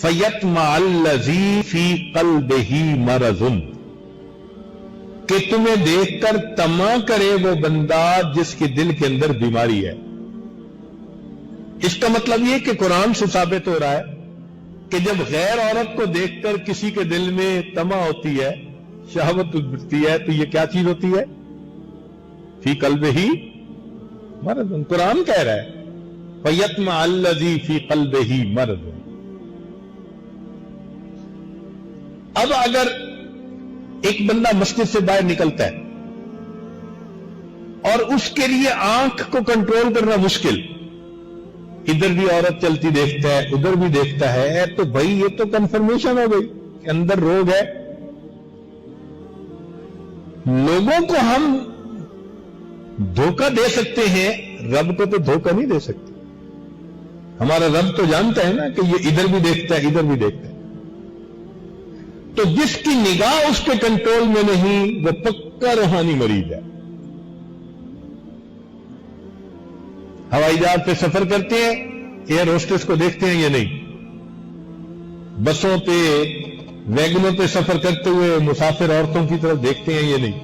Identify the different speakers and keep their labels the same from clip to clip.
Speaker 1: فَيَطْمَعَ الَّذِي فِي قَلْبِهِ مَرَضٌ، کہ تمہیں دیکھ کر طمع کرے وہ بندہ جس کے دل کے اندر بیماری ہے۔ اس کا مطلب یہ کہ قرآن سے ثابت ہو رہا ہے کہ جب غیر عورت کو دیکھ کر کسی کے دل میں طمع ہوتی ہے، شہوت اٹھتی ہے، تو یہ کیا چیز ہوتی ہے؟ فی قلبہ مرض۔ قرآن کہہ رہا ہے فَيَطْمَعَ الَّذِي فِي قَلْبِهِ مَرَضٌ۔ اب اگر ایک بندہ مسجد سے باہر نکلتا ہے اور اس کے لیے آنکھ کو کنٹرول کرنا مشکل، ادھر بھی عورت چلتی دیکھتا ہے ادھر بھی دیکھتا ہے، تو بھائی یہ تو کنفرمیشن ہو گئی کہ اندر روگ ہے۔ لوگوں کو ہم دھوکہ دے سکتے ہیں، رب کو تو دھوکہ نہیں دے سکتے۔ ہمارا رب تو جانتا ہے نا کہ یہ ادھر بھی دیکھتا ہے ادھر بھی دیکھتا ہے۔ تو جس کی نگاہ اس کے کنٹرول میں نہیں وہ پکا روحانی مریض ہے۔ ہوائی جہاز پہ سفر کرتے ہیں، ایئر ہوسٹس کو دیکھتے ہیں یا نہیں؟ بسوں پہ ویگنوں پہ سفر کرتے ہوئے مسافر عورتوں کی طرف دیکھتے ہیں یا نہیں؟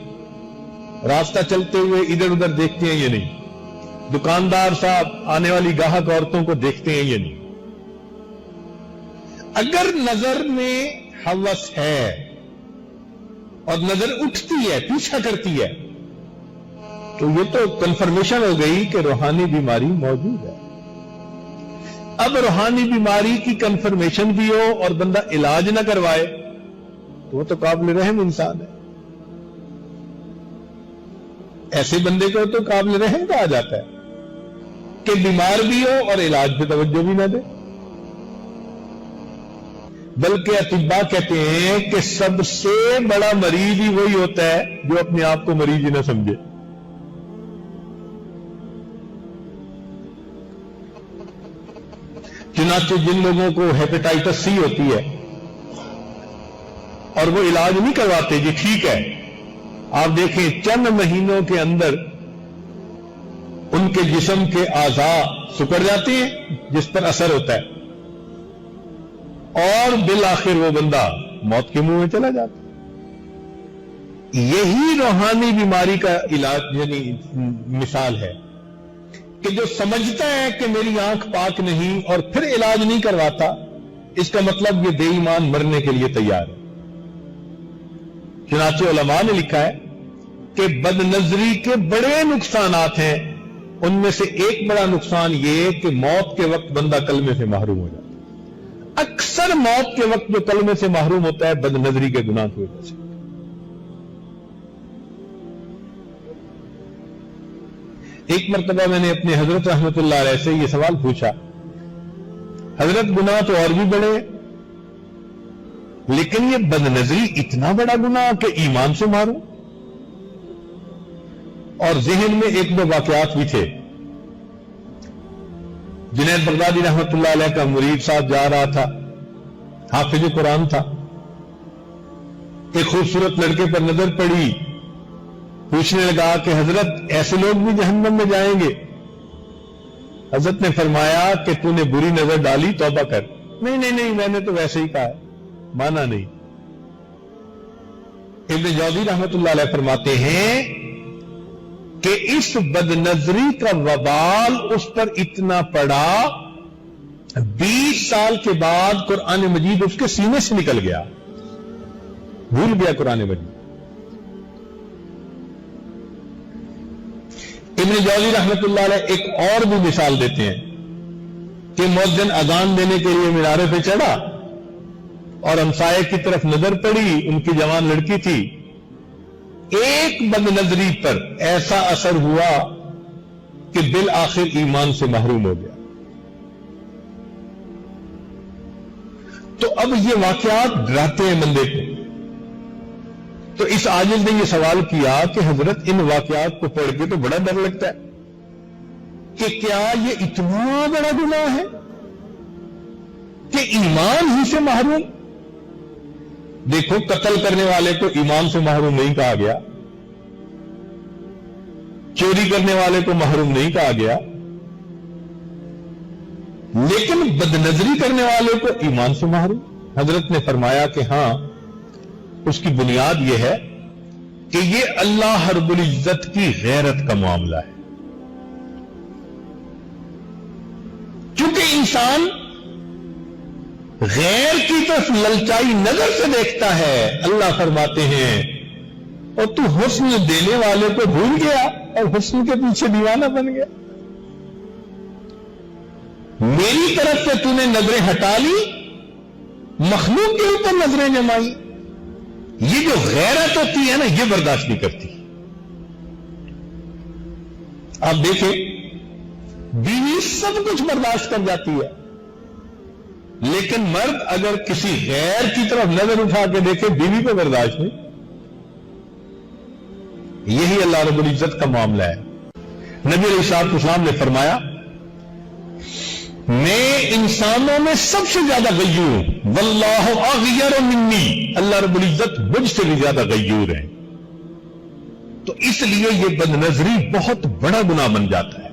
Speaker 1: راستہ چلتے ہوئے ادھر ادھر دیکھتے ہیں یا نہیں؟ دکاندار صاحب آنے والی گاہک عورتوں کو دیکھتے ہیں یا نہیں؟ اگر نظر میں ہوس ہے اور نظر اٹھتی ہے پیچھا کرتی ہے تو یہ تو کنفرمیشن ہو گئی کہ روحانی بیماری موجود ہے۔ اب روحانی بیماری کی کنفرمیشن بھی ہو اور بندہ علاج نہ کروائے تو وہ تو قابل رحم انسان ہے۔ ایسے بندے کو تو قابل رحم کہا جاتا ہے کہ بیمار بھی ہو اور علاج پہ توجہ بھی نہ دے۔ بلکہ اطباء کہتے ہیں کہ سب سے بڑا مریض ہی وہی ہوتا ہے جو اپنے آپ کو مریض ہی نہ سمجھے۔ چنانچہ جن لوگوں کو ہیپیٹائٹس سی ہوتی ہے اور وہ علاج نہیں کرواتے، جی ٹھیک ہے، آپ دیکھیں چند مہینوں کے اندر ان کے جسم کے اعضاء سکڑ جاتے ہیں جس پر اثر ہوتا ہے، اور بالآخر وہ بندہ موت کے منہ میں چلا جاتا ہے۔ یہی روحانی بیماری کا علاج یعنی مثال ہے کہ جو سمجھتا ہے کہ میری آنکھ پاک نہیں اور پھر علاج نہیں کرواتا، اس کا مطلب یہ بے ایمان مرنے کے لیے تیار ہے۔ چنانچہ علماء نے لکھا ہے کہ بد نظری کے بڑے نقصانات ہیں، ان میں سے ایک بڑا نقصان یہ کہ موت کے وقت بندہ کلمے سے محروم ہو جاتا ہے۔ اکثر موت کے وقت جو کلمے سے محروم ہوتا ہے بد نظری کے گناہ کی وجہ سے۔ ایک مرتبہ میں نے اپنے حضرت رحمت اللہ علیہ سے یہ سوال پوچھا، حضرت گناہ تو اور بھی بڑے ہیں لیکن یہ بد نظری اتنا بڑا گناہ کہ ایمان سے محروم؟ اور ذہن میں ایک دو واقعات بھی تھے۔ جنید بغدادی رحمت اللہ علیہ کا مرید صاحب جا رہا تھا، حافظ قرآن تھا، ایک خوبصورت لڑکے پر نظر پڑی، پوچھنے لگا کہ حضرت ایسے لوگ بھی جہنم میں جائیں گے؟ حضرت نے فرمایا کہ تو نے بری نظر ڈالی، توبہ کر۔ نہیں میں نے تو ویسے ہی کہا ہے، مانا نہیں۔ ابن جوزی رحمت اللہ علیہ فرماتے ہیں کہ اس بد نظری کا وبال اس پر اتنا پڑا 20 سال کے بعد قرآن مجید اس کے سینے سے نکل گیا، بھول گیا قرآن مجید۔ ابن جوزی رحمت اللہ علیہ ایک اور بھی مثال دیتے ہیں کہ مؤذن اذان دینے کے لیے مینارے پہ چڑھا اور ہمسائے کی طرف نظر پڑی، ان کی جوان لڑکی تھی، ایک بد نظری پر ایسا اثر ہوا کہ بالآخر ایمان سے محروم ہو گیا۔ تو اب یہ واقعات ڈراتے ہیں بندے کو۔ تو اس عاجز نے یہ سوال کیا کہ حضرت ان واقعات کو پڑھ کے تو بڑا ڈر لگتا ہے کہ کیا یہ اتنا بڑا گناہ ہے کہ ایمان ہی سے محروم؟ دیکھو، قتل کرنے والے کو ایمان سے محروم نہیں کہا گیا، چوری کرنے والے کو محروم نہیں کہا گیا، لیکن بدنظری کرنے والے کو ایمان سے محروم. حضرت نے فرمایا کہ ہاں اس کی بنیاد یہ ہے کہ یہ اللہ رب العزت کی غیرت کا معاملہ ہے. چونکہ انسان غیر کی طرف للچائی نظر سے دیکھتا ہے. اللہ فرماتے ہیں اور تو حسن دینے والے کو بھول گیا اور حسن کے پیچھے دیوانہ بن گیا. میری طرف سے تو نے نظریں ہٹا لی, مخلوق کے اوپر نظریں جمائی. یہ جو غیرت ہوتی ہے نا, یہ برداشت نہیں کرتی. آپ دیکھیں بیوی سب کچھ برداشت کر جاتی ہے, لیکن مرد اگر کسی غیر کی طرف نظر اٹھا کے دیکھے بیوی کو برداشت نہیں. یہی اللہ رب العزت کا معاملہ ہے. نبی علیہ الصلوۃ والسلام نے فرمایا میں انسانوں میں سب سے زیادہ غیور ہوں, واللہ اغیر منی, اللہ رب العزت مجھ سے بھی زیادہ غیور ہے. تو اس لیے یہ بد نظری بہت بڑا گناہ بن جاتا ہے.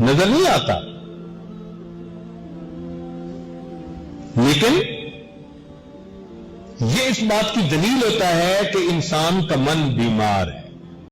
Speaker 1: نظر نہیں آتا, لیکن یہ اس بات کی دلیل ہوتا ہے کہ انسان کا من بیمار ہے.